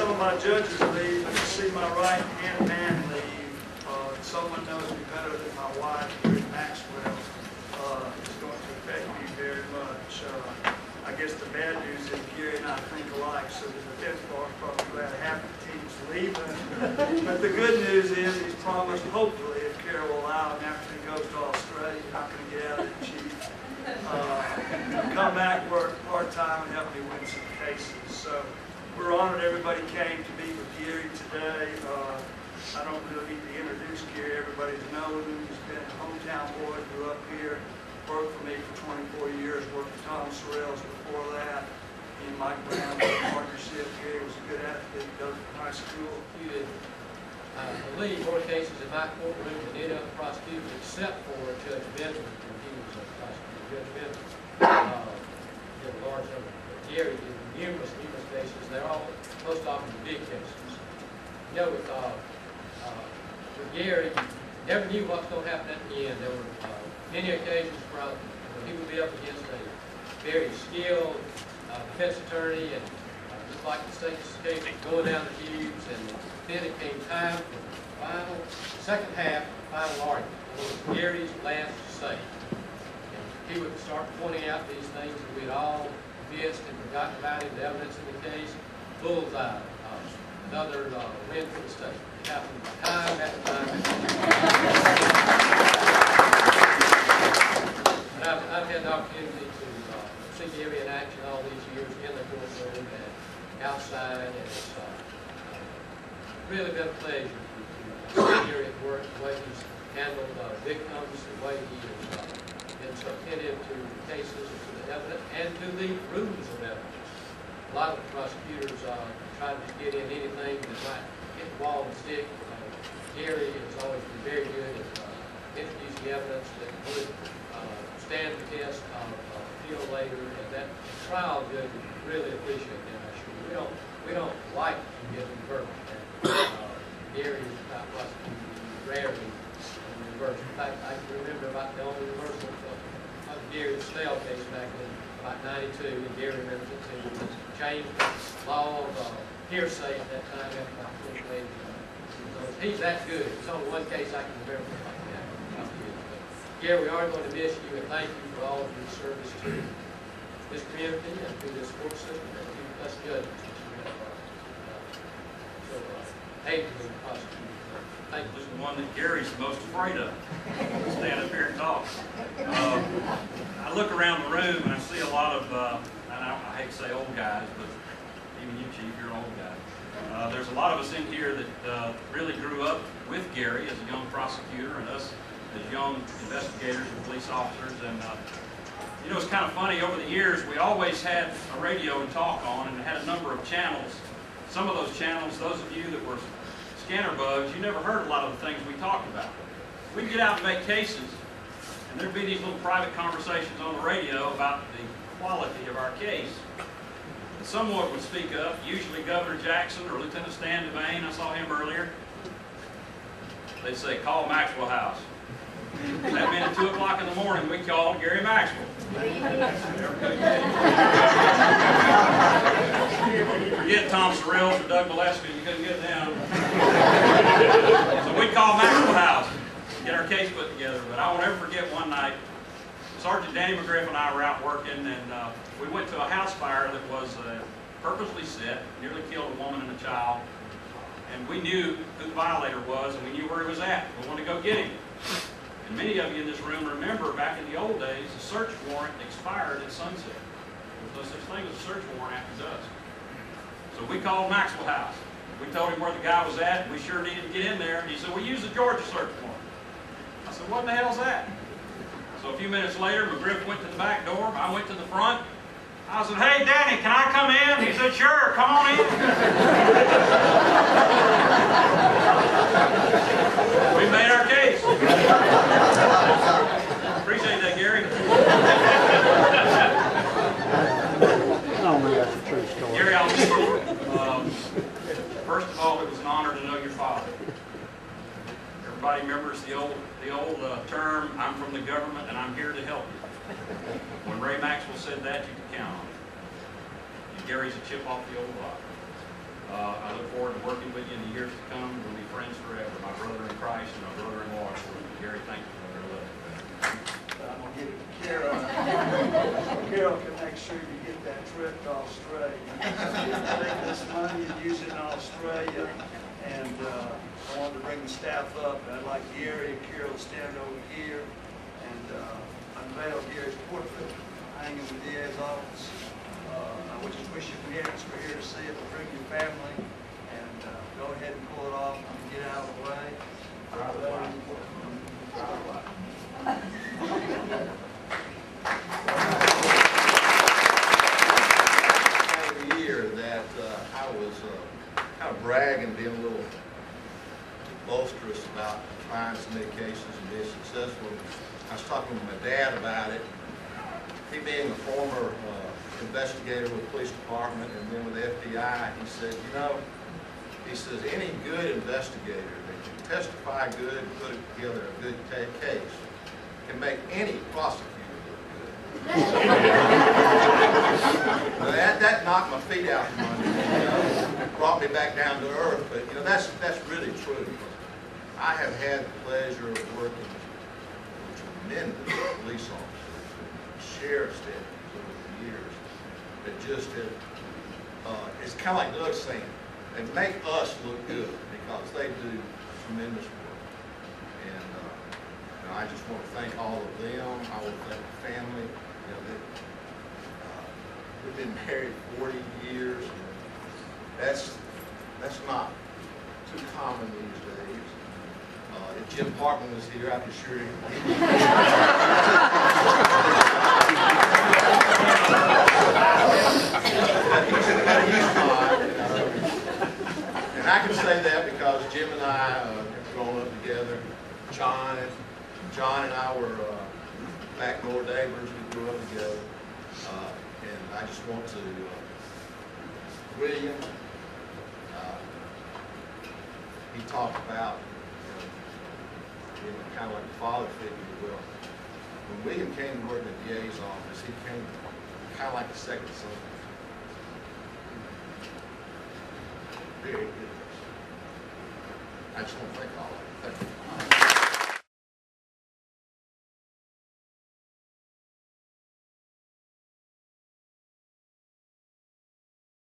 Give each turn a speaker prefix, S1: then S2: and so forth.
S1: some of my judges leave, but to see my right-hand man leave, someone knows me better than my wife, Maxwell, is going to affect me very much. I guess the bad news is Gary and I think alike, so the defense bar is probably glad half the team's leaving. But the good news is he's promised, hopefully, if Carol will allow him after he goes to Australia, he's not going to get out of the chief. Come back, work part-time, and help me win some cases. So we're honored everybody came to meet with Gary today. I don't really need to introduce Gary. Everybody's known him. He's been a hometown boy, grew up here, worked for me for 24 years, worked for Tom Sorrells before that. He and Mike Brown were a partnership. Gary was a good athlete, goes to high school.
S2: You did, I believe, more cases in my courtroom than any other prosecutor except for Judge Benjamin when he was a prosecutor. Judge Benjamin did a large number. Gary did numerous cases. They're all most often big cases. You know, with Gary, you never knew what was going to happen at the end. There were many occasions where he would be up against a very skilled defense attorney, and just like the state's case, going down the tubes, and then it came time for the second half, final argument. It was Gary's last say. And he would start pointing out these things that we'd all missed and forgotten about in the evidence in the case. Bullseye, another win for the state. It happened time after time after time. And I've had the opportunity to see Gary in action all these years in the courtroom and outside, and it's really been a pleasure to see Gary at work, the way he's handled victims, the way he has been so attentive to the cases and to the evidence and to the rules of evidence. A lot of the prosecutors try to get in anything that might hit the wall and stick. Gary has always been very good at introducing evidence that would stand the test of appeal later, and that trial judge would really appreciate that. We don't like to get in verdict. Gary is the type of prosecutor who rarely reverse. In fact, I can remember about the only reversal of Gary's Snell case back in about '92, and Gary remembers it too. It changed the law of hearsay at that time after about 20 days. He's that good. It's only one case I can remember like that. Gary, we are going to miss you, and thank you for all of your service to this community and to this court system and to us judges that you have so ably prosecuted. Thank you.
S3: This is the one that Gary's the most afraid of. Stand up here and talk. I look around the room and I see a lot of, I hate to say old guys, but even you, Chief, you're an old guy. There's a lot of us in here that really grew up with Gary as a young prosecutor, and us as young investigators and police officers. And you know, it's kind of funny, over the years we always had a radio to talk on, and it had a number of channels. Some of those channels, those of you that were scanner bugs, you never heard a lot of the things we talked about. We'd get out and make cases, and there'd be these little private conversations on the radio about the quality of our case. And someone would speak up, usually Governor Jackson or Lieutenant Stan Devane. I saw him earlier. They'd say, call Maxwell House. That meant at 2 o'clock in the morning, we called Gary Maxwell. Forget Tom Sorrells or Doug Gillespie, you couldn't get them. So we'd call Maxwell House, get our case put together. But I won't ever forget one night, Sergeant Danny McGriff and I were out working, and we went to a house fire that was purposely set, nearly killed a woman and a child. And we knew who the violator was, and we knew where he was at. We wanted to go get him. And many of you in this room remember back in the old days, the search warrant expired at sunset. There was no such thing as a search warrant after dusk. So we called Maxwell House. We told him where the guy was at. We sure needed to get in there. He said, we use the Georgia search warrant. I said, what in the hell's that? So a few minutes later, McGriff went to the back door. I went to the front. I said, hey, Danny, can I come in? He said, sure, come on in. We made our case. Appreciate that, Gary.
S4: Oh, man, that's a true story.
S3: Gary, first of all, it was an honor to know your father. Everybody remembers the old term, I'm from the government and I'm here to help you. When Ray Maxwell said that, you could count on it. And Gary's a chip off the old block. I look forward to working with you in the years to come. We'll be friends forever. My brother in Christ and my brother-in-law. Gary, thank you for their love.
S1: I'm gonna give it to Carol. Carol can make sure you get that trip to Australia. Take this money and use it in Australia. And I wanted to bring the staff up. I'd like Gary and Carol to stand over here and unveil Gary's portrait hanging in the DA's office. I would just wish your parents were here to see it, but bring your family and go ahead and pull it off and get out of the way.
S5: Every year that I was kind of bragging, being a little boisterous about trying so many cases and being successful. I was talking with my dad about it. He being a former investigator with the police department and then with the FBI, he said, you know, he says, any good investigator that can testify good and put it together a good case can make any prosecutor look good. that knocked my feet out from under me, you know, brought me back down to earth. But you know, that's really true. I have had the pleasure of working with tremendous police officers, sheriff's deputies over the years that just have, it's kind of like Doug saying, they make us look good because they do tremendous work. And you know, I just want to thank all of them. I want to thank the family. You know, we've been married 40 years. That's not too common these days. If Jim Parkman was here, I could assure you. And I can say that because Jim and I have grown up together. John and I were back door neighbors. We grew up together. And I just want to, William, he talked about being kind of like a father figure. Well, when William came to work in the DA's office, he came kind of like a second son. Very good. I just want to thank all of you. Thank you.